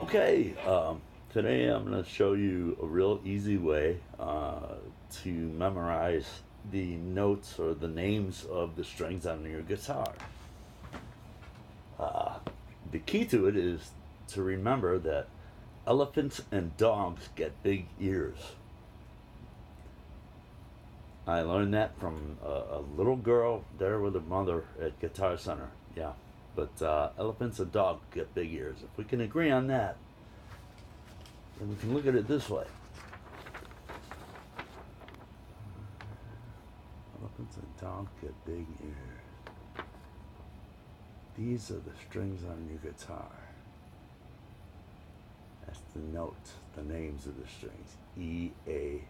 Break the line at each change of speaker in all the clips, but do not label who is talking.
Okay, today I'm going to show you a real easy way to memorize the notes or the names of the strings on your guitar. The key to it is to remember that elephants and dogs get big ears. I learned that from a little girl there with her mother at Guitar Center. Yeah, but elephants and dogs get big ears. If we can agree on that, then we can look at it this way. Elephants and dogs get big ears. These are the strings on your guitar. That's the notes, the names of the strings. E, A,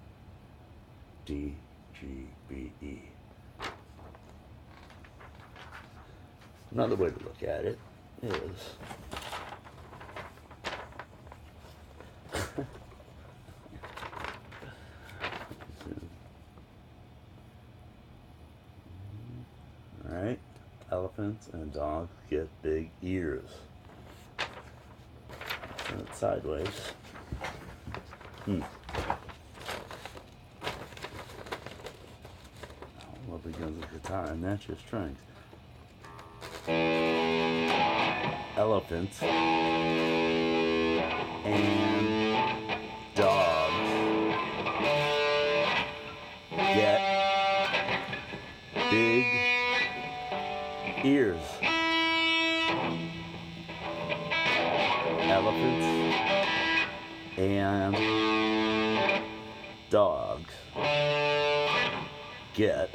D, G, B, E. Another way to look at it is Alright, elephants and dogs get big ears. Turn it sideways. Well, begins with guitar, and that's your strings. Elephants and dogs get big ears. Elephants and dogs get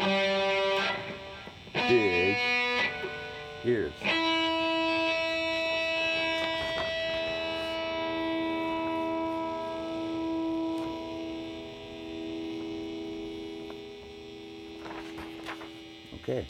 big ears. Okay.